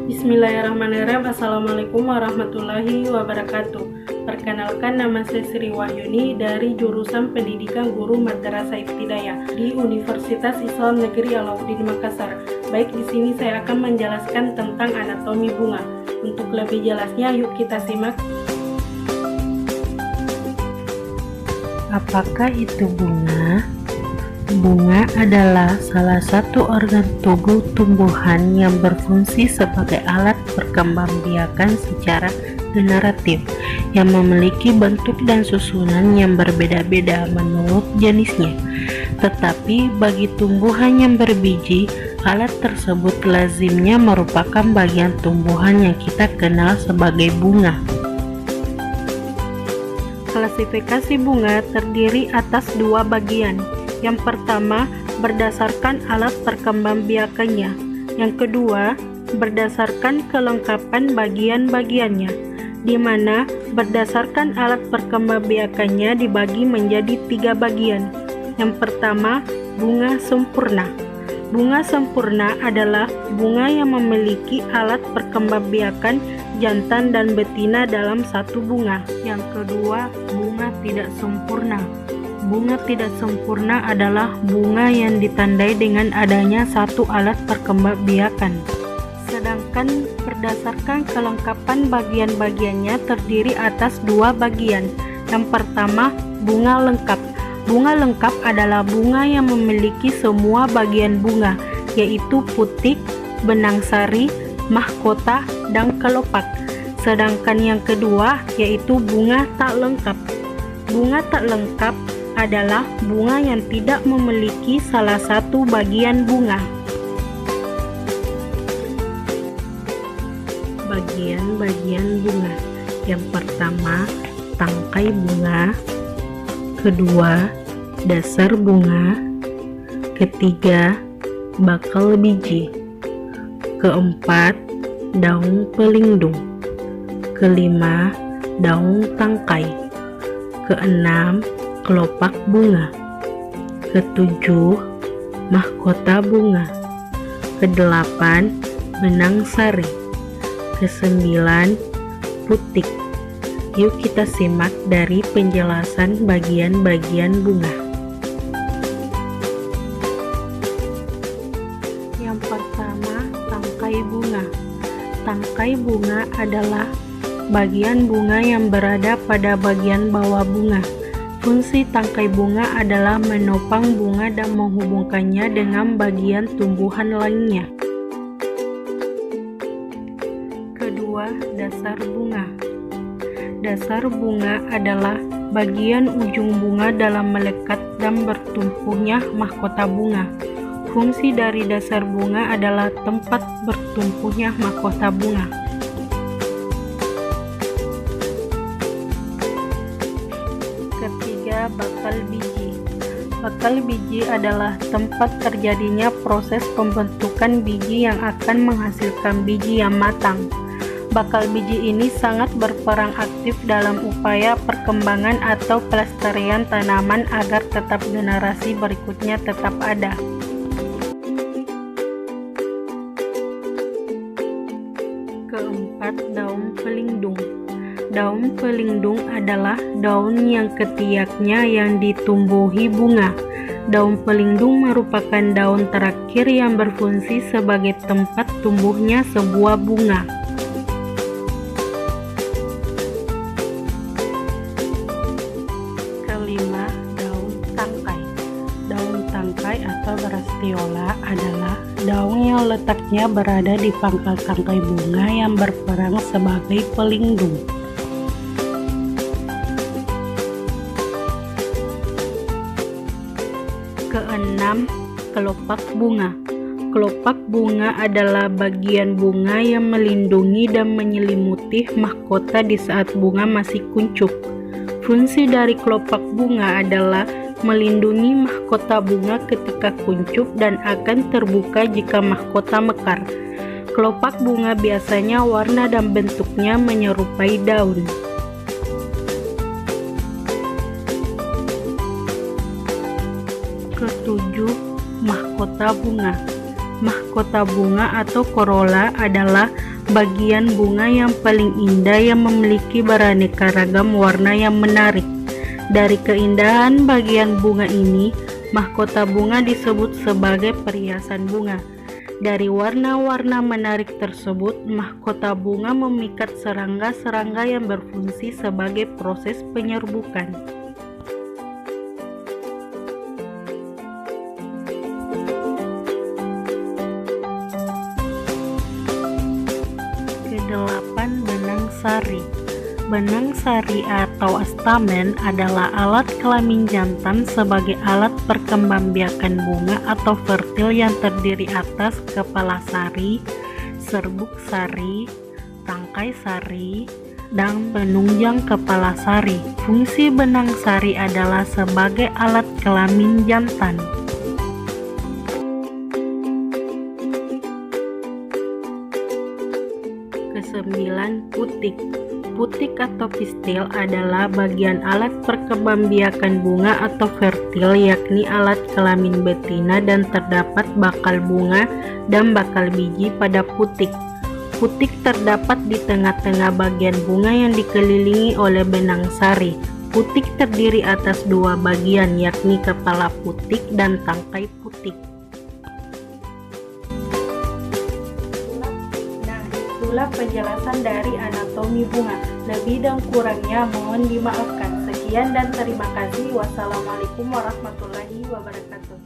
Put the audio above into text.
Bismillahirrahmanirrahim. Assalamualaikum warahmatullahi wabarakatuh. Perkenalkan, nama saya Sri Wahyuni dari jurusan Pendidikan Guru Madrasah Ibtidaiyah di Universitas Islam Negeri Alauddin Makassar. Baik, di sini saya akan menjelaskan tentang anatomi bunga. Untuk lebih jelasnya, yuk kita simak. Apakah itu bunga? Bunga adalah salah satu organ tubuh tumbuhan yang berfungsi sebagai alat perkembangbiakan secara generatif, yang memiliki bentuk dan susunan yang berbeda-beda menurut jenisnya. Tetapi bagi tumbuhan yang berbiji, alat tersebut lazimnya merupakan bagian tumbuhan yang kita kenal sebagai bunga. Klasifikasi bunga terdiri atas dua bagian. Yang pertama, berdasarkan alat perkembangbiakannya. Yang kedua, berdasarkan kelengkapan bagian-bagiannya, di mana berdasarkan alat perkembangbiakannya dibagi menjadi 3 bagian. Yang pertama, bunga sempurna. Bunga sempurna adalah bunga yang memiliki alat perkembangbiakan jantan dan betina dalam satu bunga. Yang kedua, bunga tidak sempurna. Bunga tidak sempurna adalah bunga yang ditandai dengan adanya satu alat perkembangbiakan. Sedangkan berdasarkan kelengkapan bagian-bagiannya terdiri atas 2 bagian. Yang pertama, bunga lengkap. Bunga lengkap adalah bunga yang memiliki semua bagian bunga, yaitu putik, benang sari, mahkota, dan kelopak. Sedangkan yang kedua, yaitu bunga tak lengkap. Bunga tak lengkap adalah bunga yang tidak memiliki salah satu bagian bunga. Bagian-bagian bunga. Yang pertama, tangkai bunga. Kedua, dasar bunga. Ketiga, bakal biji. Keempat, daun pelindung. Kelima, daun tangkai. Keenam, kelopak bunga. Ketujuh, mahkota bunga. Kedelapan, benang sari. Kesembilan, putik. Yuk kita simak dari penjelasan bagian-bagian bunga. Yang pertama, tangkai bunga. Tangkai bunga adalah bagian bunga yang berada pada bagian bawah bunga. Fungsi tangkai bunga adalah menopang bunga dan menghubungkannya dengan bagian tumbuhan lainnya. Kedua, dasar bunga. Dasar bunga adalah bagian ujung bunga dalam melekat dan bertumpuhnya mahkota bunga. Fungsi dari dasar bunga adalah tempat bertumpuhnya mahkota bunga. Ketiga, bakal biji. Bakal biji adalah tempat terjadinya proses pembentukan biji yang akan menghasilkan biji yang matang. Bakal biji ini sangat berperan aktif dalam upaya perkembangan atau pelestarian tanaman agar tetap generasi berikutnya tetap ada. Keempat, daun pelindung. Daun pelindung adalah daun yang ketiaknya yang ditumbuhi bunga. Daun pelindung merupakan daun terakhir yang berfungsi sebagai tempat tumbuhnya sebuah bunga. Kelima, daun tangkai. Daun tangkai atau bracteola adalah daun yang letaknya berada di pangkal tangkai bunga yang berperan sebagai pelindung. Keenam, kelopak bunga. Kelopak bunga adalah bagian bunga yang melindungi dan menyelimuti mahkota di saat bunga masih kuncup. Fungsi dari kelopak bunga adalah melindungi mahkota bunga ketika kuncup dan akan terbuka jika mahkota mekar. Kelopak bunga biasanya warna dan bentuknya menyerupai daun. Ketujuh, mahkota bunga. Mahkota bunga atau corolla adalah bagian bunga yang paling indah yang memiliki beraneka ragam warna yang menarik. Dari keindahan bagian bunga ini, mahkota bunga disebut sebagai perhiasan bunga. Dari warna-warna menarik tersebut, mahkota bunga memikat serangga-serangga yang berfungsi sebagai proses penyerbukan. Kedelapan, benang sari. Benang sari atau stamen adalah alat kelamin jantan sebagai alat perkembangbiakan bunga atau fertil yang terdiri atas kepala sari, serbuk sari, tangkai sari, dan penunjang kepala sari. Fungsi benang sari adalah sebagai alat kelamin jantan. Kesembilan, putik. Putik atau pistil adalah bagian alat perkembangbiakan bunga atau fertil, yakni alat kelamin betina, dan terdapat bakal bunga dan bakal biji pada putik. Putik terdapat di tengah-tengah bagian bunga yang dikelilingi oleh benang sari. Putik terdiri atas dua bagian, yakni kepala putik dan tangkai putik. Itulah penjelasan dari anatomi bunga. Lebih dan kurangnya mohon dimaafkan. Sekian dan terima kasih. Wassalamualaikum warahmatullahi wabarakatuh.